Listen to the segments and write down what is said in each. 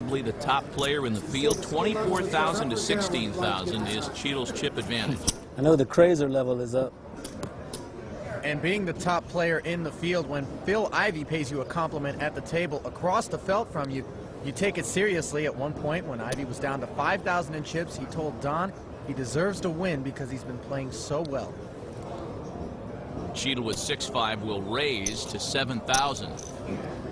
probably the top player in the field. 24,000 to 16,000 is Cheadle's chip advantage. I know the crazer level is up. And being the top player in the field, when Phil Ivey pays you a compliment at the table across the felt from you, you take it seriously. At one point, when Ivey was down to 5,000 in chips, he told Don he deserves to win because he's been playing so well. Cheadle with 6-5 will raise to 7,000.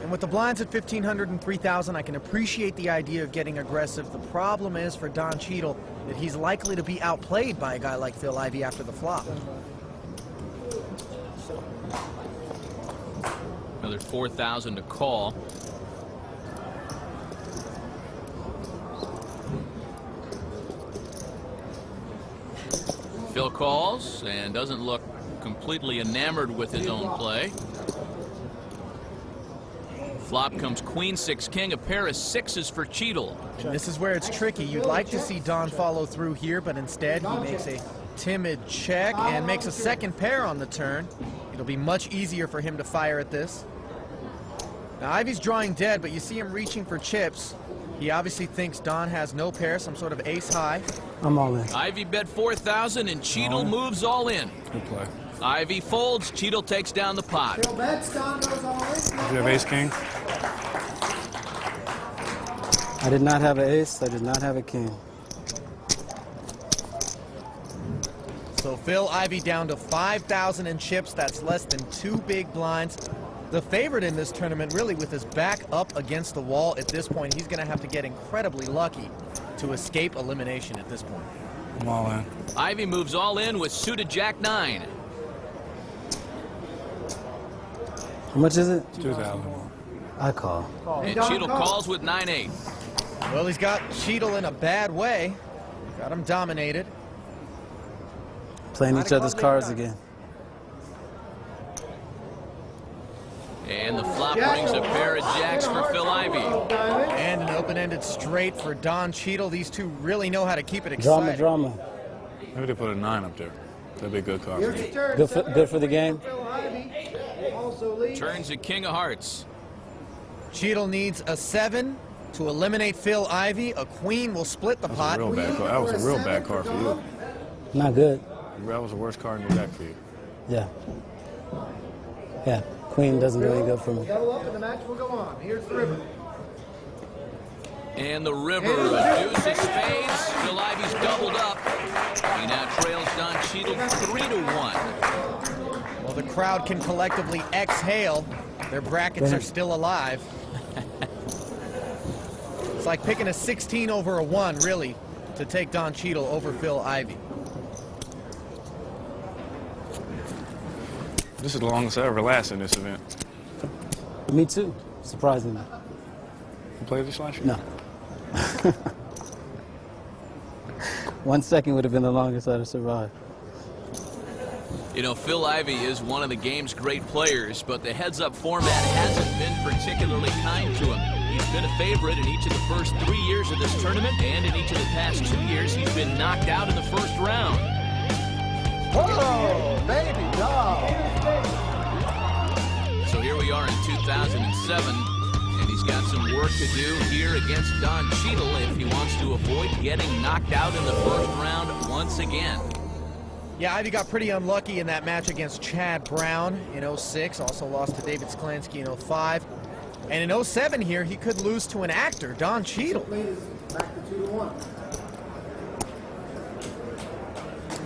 And with the blinds at 1,500 and 3,000, I can appreciate the idea of getting aggressive. The problem is for Don Cheadle that he's likely to be outplayed by a guy like Phil Ivey after the flop. Another 4,000 to call. Phil calls and doesn't look completely enamored with his own play. Flop comes queen, 6, king, a pair of sixes for Cheadle. And this is where it's tricky. You'd like to see Don follow through here, but instead he makes a timid check and makes a second pair on the turn. It'll be much easier for him to fire at this. Now Ivey's drawing dead, but you see him reaching for chips. He obviously thinks Don has no pair, some sort of ace high. I'm all in. Ivey bet 4,000 and Cheadle moves all in. Good play. Ivey folds, Cheadle takes down the pot. Phil bets, Don goes all in. Did you have ace king? I did not have an ace. I did not have a king. So Phil Ivey down to 5,000 in chips. That's less than 2 big blinds. The favorite in this tournament, really, with his back up against the wall at this point, he's going to have to get incredibly lucky to escape elimination at this point. I'm all in. Ivey moves all in with suited jack-9. How much is it? 2,000. I call. And Cheadle calls with 9-8. Well, he's got Cheadle in a bad way. Got him dominated. Playing each other's cards again. And the flop brings a pair of jacks for Phil Ivey. And an open-ended straight for Don Cheadle. These two really know how to keep it exciting. Drama. Maybe they put a 9 up there. That'd be a good card. Here's the turn. Good for the game. Phil Ivey also leads. Turns a king of hearts. Cheadle needs a 7 to eliminate Phil Ivey. A queen will split the pot. Real bad card. That was a real bad card for you. Not good. That was the worst card in the deck for you. Yeah. Yeah. Queen doesn't do any good for me. Double up and the match will go on. Here's the river. And the river, a deuce of spades. Phil Ivey's doubled up. He now trails Don Cheadle 3-1. Well, the crowd can collectively exhale. Their brackets are still alive. It's like picking a 16 over a 1, really, to take Don Cheadle over Phil Ivey. This is the longest I ever lasted in this event. Me too, surprisingly. You played this last year? No. 1 second would have been the longest I'd have survived. You know, Phil Ivey is one of the game's great players, but the heads-up format hasn't been particularly kind to him. He's been a favorite in each of the first 3 years of this tournament, and in each of the past 2 years, he's been knocked out in the first round. Whoa, baby doll. So here we are in 2007, and he's got some work to do here against Don Cheadle if he wants to avoid getting knocked out in the first round once again. Yeah, Ivey got pretty unlucky in that match against Chad Brown in 06. Also lost to David Sklansky in 05. And in 07 here, he could lose to an actor, Don Cheadle. Back to 2-1.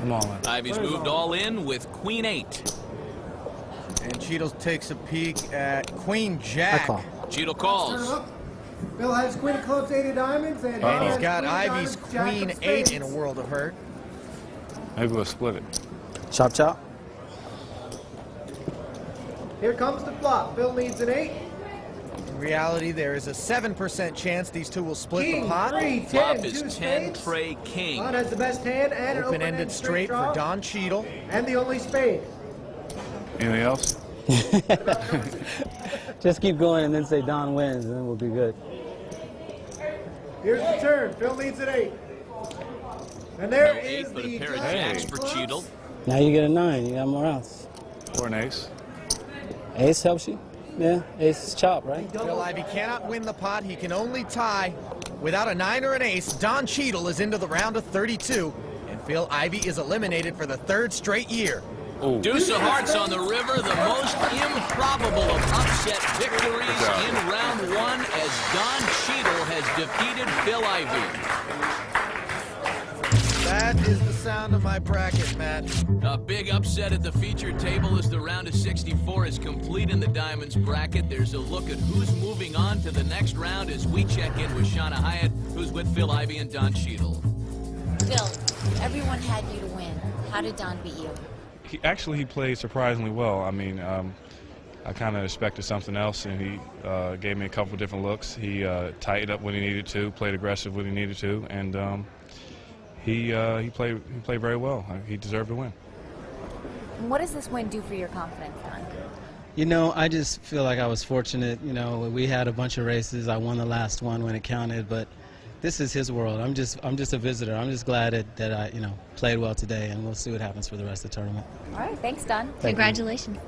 I'm all in. Ivey's moved all in with Queen 8. And Cheadle takes a peek at Queen I Jack. call. Cheadle calls. Phil has Queen of Clubs, 8 of Diamonds, and He's got Ivey's Queen of Queen Diamonds, Jack 8 of in a Spades. world of hurt. Maybe we'll split it. Chop chop. Here comes the flop. Phil needs an 8. In reality, there is a 7% chance these two will split King, the pot. 3, 10, Flop 2 is 10 spades. tray king. Don has the best hand and an Open-ended straight for draw, Don Cheadle. and the only spade. Anything else? Just keep going and then say Don wins, and then we'll be good. Here's the turn. Phil needs an 8. And there No 8, is but a the pair of Jack jacks of for Clubs. Cheadle. Now you get a 9. You got more outs. Or an ace? Ace helps you? Yeah, ace is chop, right? Phil Ivey cannot win the pot. He can only tie. Without a 9 or an ace, Don Cheadle is into the round of 32, and Phil Ivey is eliminated for the 3rd straight year. Ooh. Deuce of hearts on the river, the most improbable of upset victories in round 1 as Don Cheadle has defeated Phil Ivey. That is the sound of my bracket, Matt. A big upset at the feature table as the round of 64 is complete in the Diamonds bracket. There's a look at who's moving on to the next round as we check in with Shauna Hyatt, who's with Phil Ivey and Don Cheadle. Phil, everyone had you to win. How did Don beat you? He played surprisingly well. I mean, I kind of expected something else, and he gave me a couple different looks. He tightened up when he needed to, played aggressive when he needed to, and he played very well. He deserved to win. What does this win do for your confidence, Don? You know, I just feel like I was fortunate. You know, we had a bunch of races. I won the last one when it counted, but this is his world. I'm just a visitor. I'm just glad that I, played well today, and we'll see what happens for the rest of the tournament. All right, thanks, Don. Thank you. Congratulations.